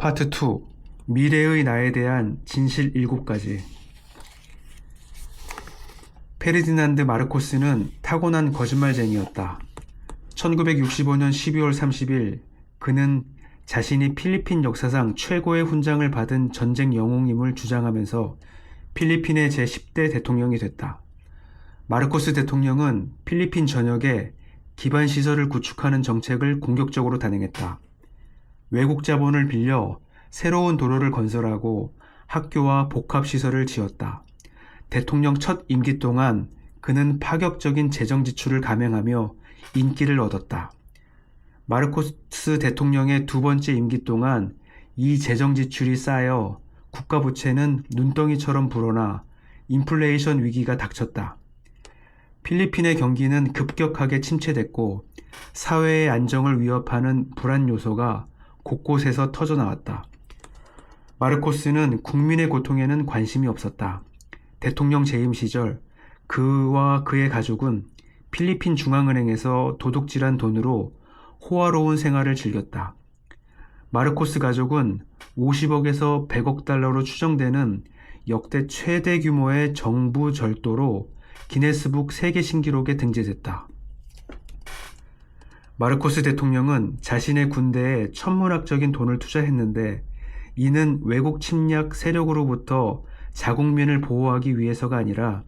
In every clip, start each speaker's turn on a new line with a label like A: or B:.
A: 파트 2. 미래의 나에 대한 진실 7가지. 페르디난드 마르코스는 타고난 거짓말쟁이였다. 1965년 12월 30일 그는 자신이 필리핀 역사상 최고의 훈장을 받은 전쟁 영웅임을 주장하면서 필리핀의 제10대 대통령이 됐다. 마르코스 대통령은 필리핀 전역에 기반시설을 구축하는 정책을 공격적으로 단행했다. 외국 자본을 빌려 새로운 도로를 건설하고 학교와 복합시설을 지었다. 대통령 첫 임기 동안 그는 파격적인 재정 지출을 감행하며 인기를 얻었다. 마르코스 대통령의 두 번째 임기 동안 이 재정 지출이 쌓여 국가 부채는 눈덩이처럼 불어나 인플레이션 위기가 닥쳤다. 필리핀의 경기는 급격하게 침체됐고 사회의 안정을 위협하는 불안 요소가 곳곳에서 터져나왔다. 마르코스는 국민의 고통에는 관심이 없었다. 대통령 재임 시절 그와 그의 가족은 필리핀 중앙은행에서 도둑질한 돈으로 호화로운 생활을 즐겼다. 마르코스 가족은 50억에서 100억 달러로 추정되는 역대 최대 규모의 정부 절도로 기네스북 세계 신기록에 등재됐다. 마르코스 대통령은 자신의 군대에 천문학적인 돈을 투자했는데 이는 외국 침략 세력으로부터 자국민을 보호하기 위해서가 아니라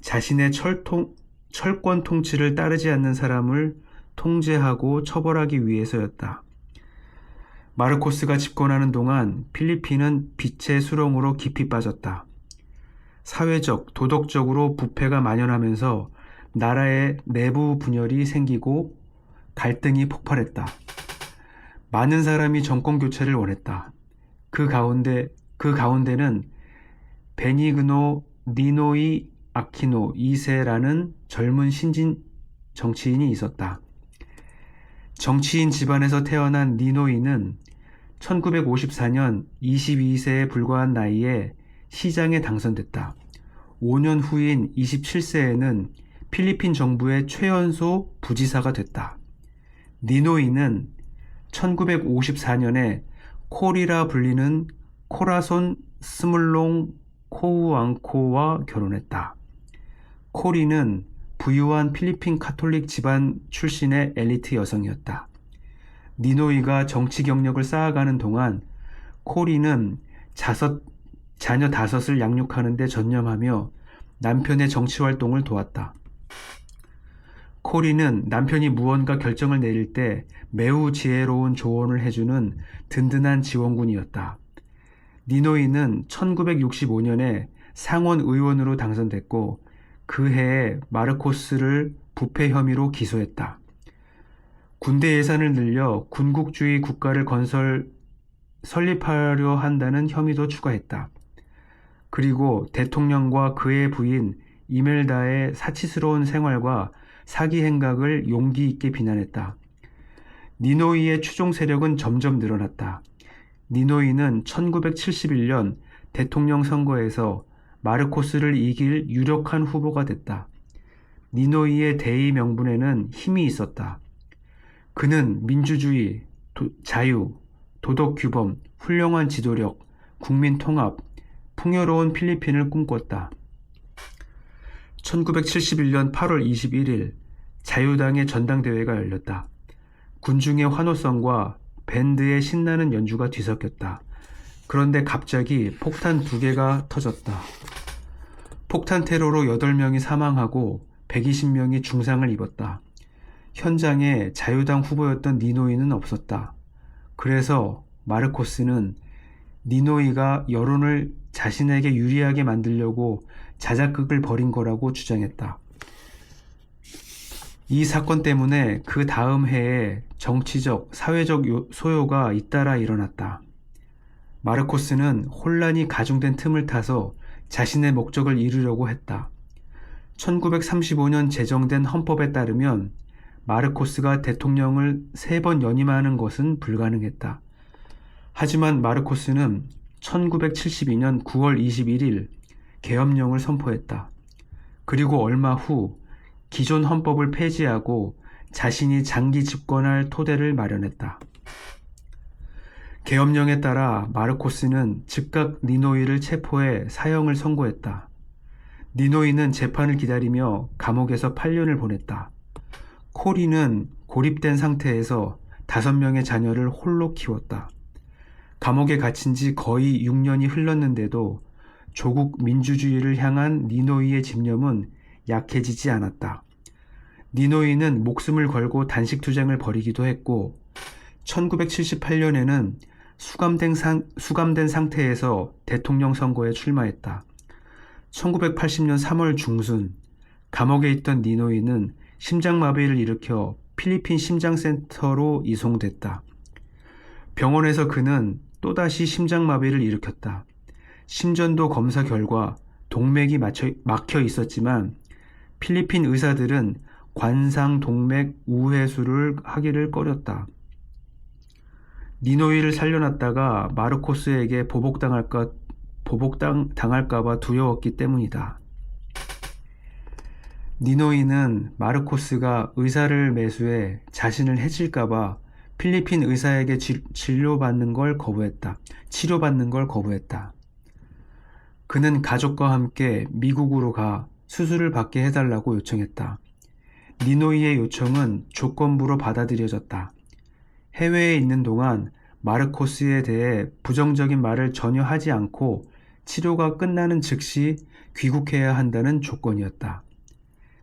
A: 자신의 철권 통치를 따르지 않는 사람을 통제하고 처벌하기 위해서였다. 마르코스가 집권하는 동안 필리핀은 빚의 수렁으로 깊이 빠졌다. 사회적, 도덕적으로 부패가 만연하면서 나라의 내부 분열이 생기고 갈등이 폭발했다. 많은 사람이 정권 교체를 원했다. 그 가운데는 베니그노 니노이 아키노 2세라는 젊은 신진 정치인이 있었다. 정치인 집안에서 태어난 니노이는 1954년 22세에 불과한 나이에 시장에 당선됐다. 5년 후인 27세에는 필리핀 정부의 최연소 부지사가 됐다. 니노이는 1954년에 콜이라 불리는 코라손 스물롱 코우앙코와 결혼했다. 콜이는 부유한 필리핀 카톨릭 집안 출신의 엘리트 여성이었다. 니노이가 정치 경력을 쌓아가는 동안 콜이는 자녀 5을 양육하는 데 전념하며 남편의 정치 활동을 도왔다. 콜이는 남편이 무언가 결정을 내릴 때 매우 지혜로운 조언을 해주는 든든한 지원군이었다. 니노이는 1965년에 상원 의원으로 당선됐고 그 해에 마르코스를 부패 혐의로 기소했다. 군대 예산을 늘려 군국주의 국가를 설립하려 한다는 혐의도 추가했다. 그리고 대통령과 그의 부인 이멜다의 사치스러운 생활과 사기 행각을 용기 있게 비난했다. 니노이의 추종 세력은 점점 늘어났다. 니노이는 1971년 대통령 선거에서 마르코스를 이길 유력한 후보가 됐다. 니노이의 대의 명분에는 힘이 있었다. 그는 민주주의, 자유, 도덕 규범, 훌륭한 지도력, 국민 통합, 풍요로운 필리핀을 꿈꿨다. 1971년 8월 21일 자유당의 전당대회가 열렸다. 군중의 환호성과 밴드의 신나는 연주가 뒤섞였다. 그런데 갑자기 폭탄 2개가 터졌다. 폭탄 테러로 8명이 사망하고 120명이 중상을 입었다. 현장에 자유당 후보였던 니노이는 없었다. 그래서 마르코스는 니노이가 여론을 자신에게 유리하게 만들려고 자작극을 벌인 거라고 주장했다. 이 사건 때문에 그 다음 해에 정치적, 사회적 소요가 잇따라 일어났다. 마르코스는 혼란이 가중된 틈을 타서 자신의 목적을 이루려고 했다. 1935년 제정된 헌법에 따르면 마르코스가 대통령을 3번 연임하는 것은 불가능했다. 하지만 마르코스는 1972년 9월 21일 계엄령을 선포했다. 그리고 얼마 후 기존 헌법을 폐지하고 자신이 장기 집권할 토대를 마련했다. 계엄령에 따라 마르코스는 즉각 니노이를 체포해 사형을 선고했다. 니노이는 재판을 기다리며 감옥에서 8년을 보냈다. 코리는 고립된 상태에서 5명의 자녀를 홀로 키웠다. 감옥에 갇힌 지 거의 6년이 흘렀는데도 조국 민주주의를 향한 니노이의 집념은 약해지지 않았다. 니노이는 목숨을 걸고 단식 투쟁을 벌이기도 했고 1978년에는 수감된 상태에서 대통령 선거에 출마했다. 1980년 3월 중순 감옥에 있던 니노이는 심장마비를 일으켜 필리핀 심장센터로 이송됐다. 병원에서 그는 또다시 심장마비를 일으켰다. 심전도 검사 결과 동맥이 막혀 있었지만 필리핀 의사들은 관상동맥 우회수를 하기를 꺼렸다. 니노이를 살려놨다가 마르코스에게 보복당할까봐 두려웠기 때문이다. 니노이는 마르코스가 의사를 매수해 자신을 해칠까봐 필리핀 의사에게 치료받는 걸 거부했다. 그는 가족과 함께 미국으로 가 수술을 받게 해달라고 요청했다. 니노이의 요청은 조건부로 받아들여졌다. 해외에 있는 동안 마르코스에 대해 부정적인 말을 전혀 하지 않고 치료가 끝나는 즉시 귀국해야 한다는 조건이었다.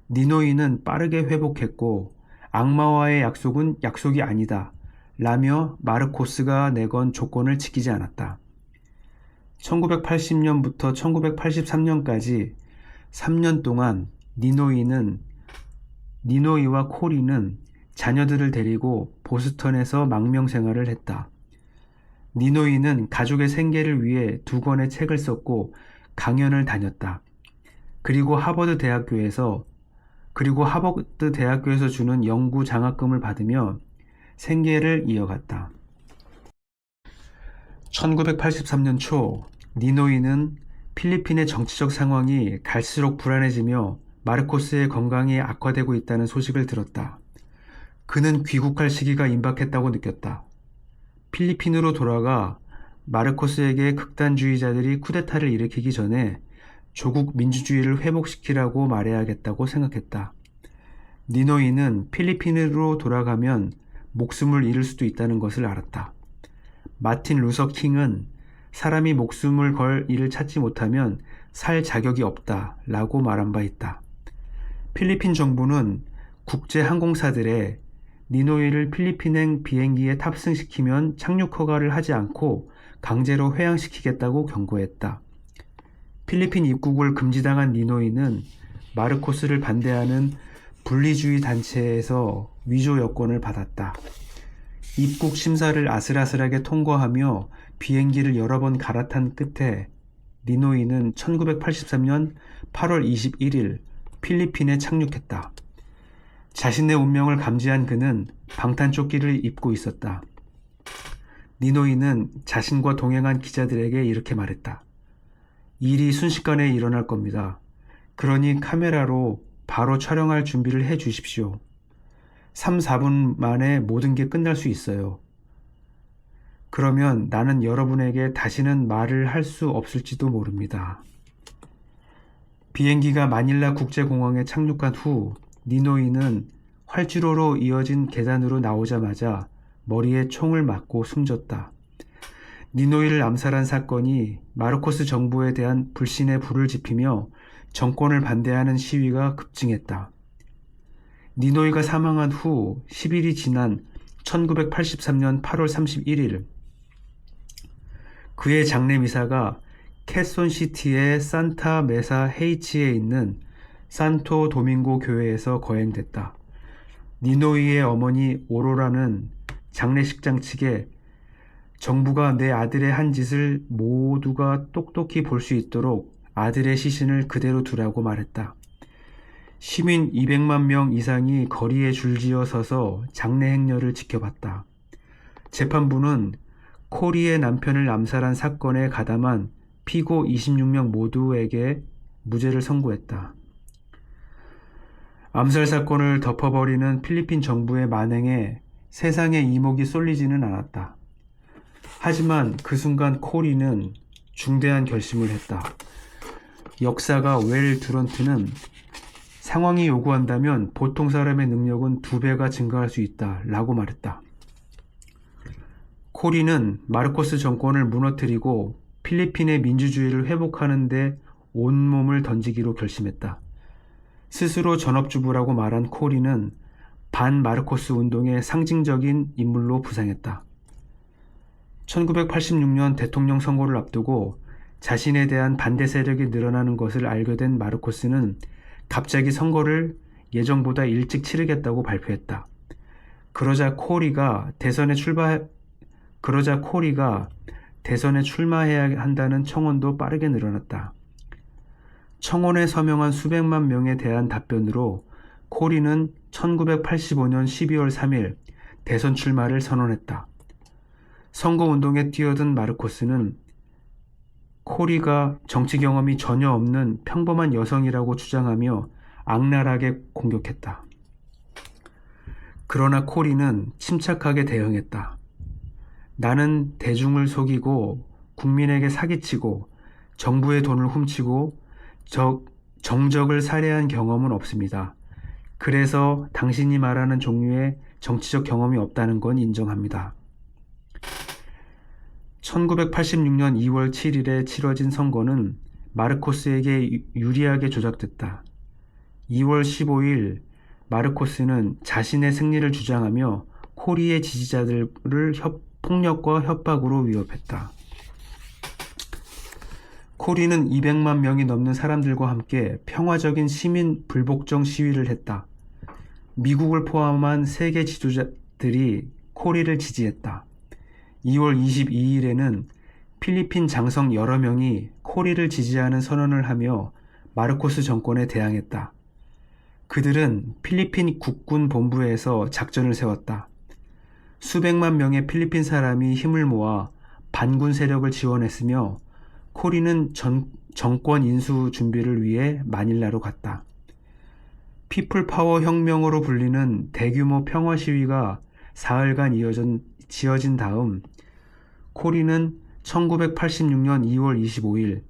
A: 니노이는 빠르게 회복했고 악마와의 약속은 약속이 아니다 라며 마르코스가 내건 조건을 지키지 않았다. 1980년부터 1983년까지 3년 동안 니노이와 코리는 자녀들을 데리고 보스턴에서 망명 생활을 했다. 니노이는 가족의 생계를 위해 2권의 책을 썼고 강연을 다녔다. 그리고 하버드 대학교에서 주는 연구 장학금을 받으며 생계를 이어갔다. 1983년 초 니노이는 필리핀의 정치적 상황이 갈수록 불안해지며 마르코스의 건강이 악화되고 있다는 소식을 들었다. 그는 귀국할 시기가 임박했다고 느꼈다. 필리핀으로 돌아가 마르코스에게 극단주의자들이 쿠데타를 일으키기 전에 조국 민주주의를 회복시키라고 말해야겠다고 생각했다. 니노이는 필리핀으로 돌아가면 목숨을 잃을 수도 있다는 것을 알았다. 마틴 루서 킹은 사람이 목숨을 걸 일을 찾지 못하면 살 자격이 없다 라고 말한 바 있다. 필리핀 정부는 국제 항공사들의 니노이를 필리핀행 비행기에 탑승시키면 착륙 허가를 하지 않고 강제로 회항시키겠다고 경고했다. 필리핀 입국을 금지당한 니노이는 마르코스를 반대하는 분리주의 단체에서 위조 여권을 받았다. 입국 심사를 아슬아슬하게 통과하며 비행기를 여러 번 갈아탄 끝에 니노이는 1983년 8월 21일 필리핀에 착륙했다. 자신의 운명을 감지한 그는 방탄조끼를 입고 있었다. 니노이는 자신과 동행한 기자들에게 이렇게 말했다. 일이 순식간에 일어날 겁니다. 그러니 카메라로 바로 촬영할 준비를 해 주십시오. 3, 4분 만에 모든 게 끝날 수 있어요. 그러면 나는 여러분에게 다시는 말을 할 수 없을지도 모릅니다. 비행기가 마닐라 국제공항에 착륙한 후 니노이는 활주로로 이어진 계단으로 나오자마자 머리에 총을 맞고 숨졌다. 니노이를 암살한 사건이 마르코스 정부에 대한 불신에 불을 지피며 정권을 반대하는 시위가 급증했다. 니노이가 사망한 후 10일이 지난 1983년 8월 31일 그의 장례 미사가 캐손시티의 산타 메사 헤이치에 있는 산토 도밍고 교회에서 거행됐다. 니노이의 어머니 오로라는 장례식장 측에 정부가 내 아들의 한 짓을 모두가 똑똑히 볼 수 있도록 아들의 시신을 그대로 두라고 말했다. 시민 200만 명 이상이 거리에 줄지어 서서 장례 행렬을 지켜봤다. 재판부는 코리의 남편을 암살한 사건에 가담한 피고 26명 모두에게 무죄를 선고했다. 암살 사건을 덮어버리는 필리핀 정부의 만행에 세상의 이목이 쏠리지는 않았다. 하지만 그 순간 코리는 중대한 결심을 했다. 역사가 웰 두런트는 상황이 요구한다면 보통 사람의 능력은 2배가 증가할 수 있다 라고 말했다. 코리는 마르코스 정권을 무너뜨리고 필리핀의 민주주의를 회복하는 데 온몸을 던지기로 결심했다. 스스로 전업주부라고 말한 코리는 반 마르코스 운동의 상징적인 인물로 부상했다. 1986년 대통령 선거를 앞두고 자신에 대한 반대 세력이 늘어나는 것을 알게 된 마르코스는 갑자기 선거를 예정보다 일찍 치르겠다고 발표했다. 그러자 코리가 대선에 출마해야 한다는 청원도 빠르게 늘어났다. 청원에 서명한 수백만 명에 대한 답변으로 코리는 1985년 12월 3일 대선 출마를 선언했다. 선거운동에 뛰어든 마르코스는 코리가 정치 경험이 전혀 없는 평범한 여성이라고 주장하며 악랄하게 공격했다. 그러나 코리는 침착하게 대응했다. 나는 대중을 속이고 국민에게 사기치고 정부의 돈을 훔치고 정적을 살해한 경험은 없습니다. 그래서 당신이 말하는 종류의 정치적 경험이 없다는 건 인정합니다. 1986년 2월 7일에 치러진 선거는 마르코스에게 유리하게 조작됐다. 2월 15일 마르코스는 자신의 승리를 주장하며 코리의 지지자들을 폭력과 협박으로 위협했다. 코리는 200만 명이 넘는 사람들과 함께 평화적인 시민 불복종 시위를 했다. 미국을 포함한 세계 지도자들이 코리를 지지했다. 2월 22일에는 필리핀 장성 여러 명이 코리를 지지하는 선언을 하며 마르코스 정권에 대항했다. 그들은 필리핀 국군 본부에서 작전을 세웠다. 수백만 명의 필리핀 사람이 힘을 모아 반군 세력을 지원했으며 코리는 정권 인수 준비를 위해 마닐라로 갔다. 피플 파워 혁명으로 불리는 대규모 평화 시위가 사흘간 지어진 다음 코리는 1986년 2월 25일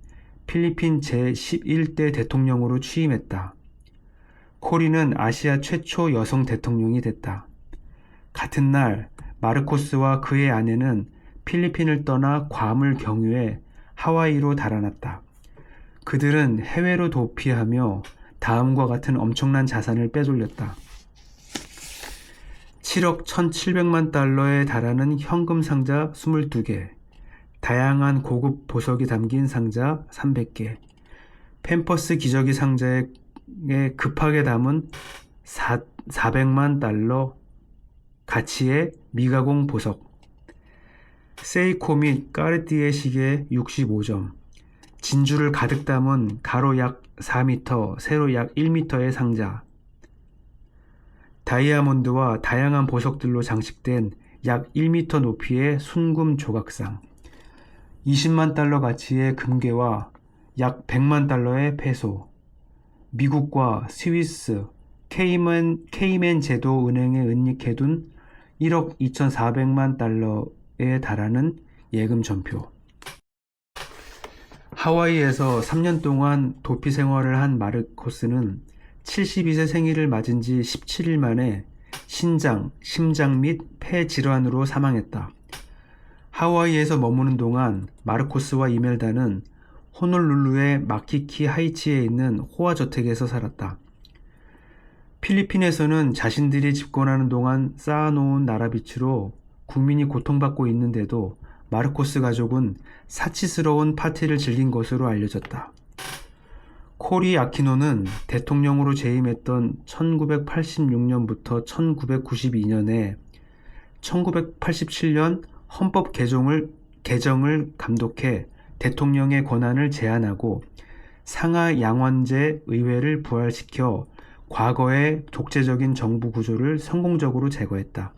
A: 필리핀 제11대 대통령으로 취임했다. 코리는 아시아 최초 여성 대통령이 됐다. 같은 날 마르코스와 그의 아내는 필리핀을 떠나 괌을 경유해 하와이로 달아났다. 그들은 해외로 도피하며 다음과 같은 엄청난 자산을 빼돌렸다. 7억 1,700만 달러에 달하는 현금 상자 22개, 다양한 고급 보석이 담긴 상자 300개, 팸퍼스 기저귀 상자에 급하게 담은 400만 달러 가치의 미가공 보석, 세이코 및 까르띠에 시계 65점, 진주를 가득 담은 가로 약 4m, 세로 약 1m의 상자, 다이아몬드와 다양한 보석들로 장식된 약 1m 높이의 순금 조각상, 20만 달러 가치의 금괴와 약 100만 달러의 페소, 미국과 스위스, 케이맨 제도 은행에 은닉해둔 1억 2,400만 달러에 달하는 예금 전표. 하와이에서 3년 동안 도피 생활을 한 마르코스는 72세 생일을 맞은 지 17일 만에 심장 및 폐 질환으로 사망했다. 하와이에서 머무는 동안 마르코스와 이멜다는 호놀룰루의 마키키 하이치에 있는 호화 저택에서 살았다. 필리핀에서는 자신들이 집권하는 동안 쌓아놓은 나라빚으로 국민이 고통받고 있는데도 마르코스 가족은 사치스러운 파티를 즐긴 것으로 알려졌다. 코리 아키노는 대통령으로 재임했던 1986년부터 1992년에 1987년 헌법 개정을 감독해 대통령의 권한을 제한하고 상하 양원제 의회를 부활시켜 과거의 독재적인 정부 구조를 성공적으로 제거했다.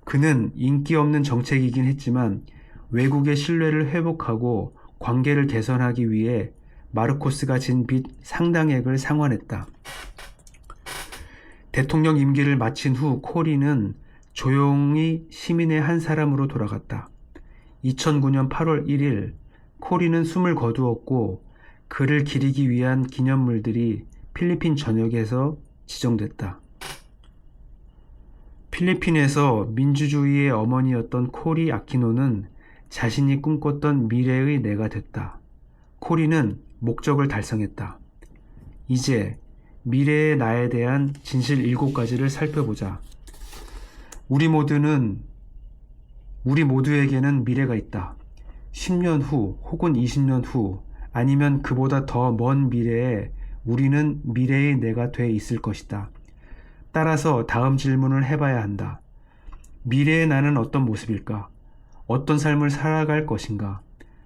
A: 그는 인기 없는 정책이긴 했지만 외국의 신뢰를 회복하고 관계를 개선하기 위해 마르코스가 진 빚 상당액을 상환했다. 대통령 임기를 마친 후 코리는 조용히 시민의 한 사람으로 돌아갔다. 2009년 8월 1일 코리는 숨을 거두었고 그를 기리기 위한 기념물들이 필리핀 전역에서 지정됐다. 필리핀에서 민주주의의 어머니였던 코리 아키노는 자신이 꿈꿨던 미래의 내가 됐다. 코리는 목적을 달성했다. 이제 미래의 나에 대한 진실 7가지를 살펴보자. 우리 모두에게는 미래가 있다. 10년 후 혹은 20년 후 아니면 그보다 더 먼 미래에 우리는 미래의 내가 돼 있을 것이다. 따라서 다음 질문을 해봐야 한다. 미래의 나는 어떤 모습일까? 어떤 삶을 살아갈 것인가?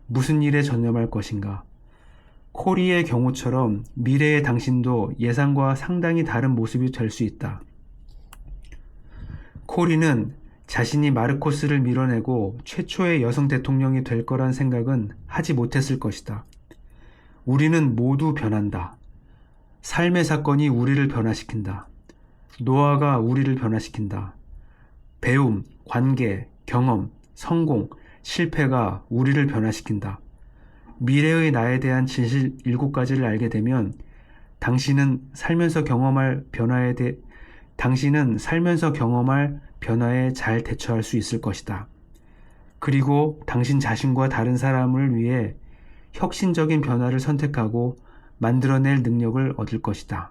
A: 무슨 일에 전념할 것인가? 코리의 경우처럼 미래의 당신도 예상과 상당히 다른 모습이 될 수 있다. 코리는 자신이 마르코스를 밀어내고 최초의 여성 대통령이 될 거란 생각은 하지 못했을 것이다. 우리는 모두 변한다. 삶의 사건이 우리를 변화시킨다. 노화가 우리를 변화시킨다. 배움, 관계, 경험, 성공, 실패가 우리를 변화시킨다. 미래의 나에 대한 진실 7가지를 알게 되면 당신은 살면서 경험할 변화에 잘 대처할 수 있을 것이다. 그리고 당신 자신과 다른 사람을 위해 혁신적인 변화를 선택하고 만들어낼 능력을 얻을 것이다.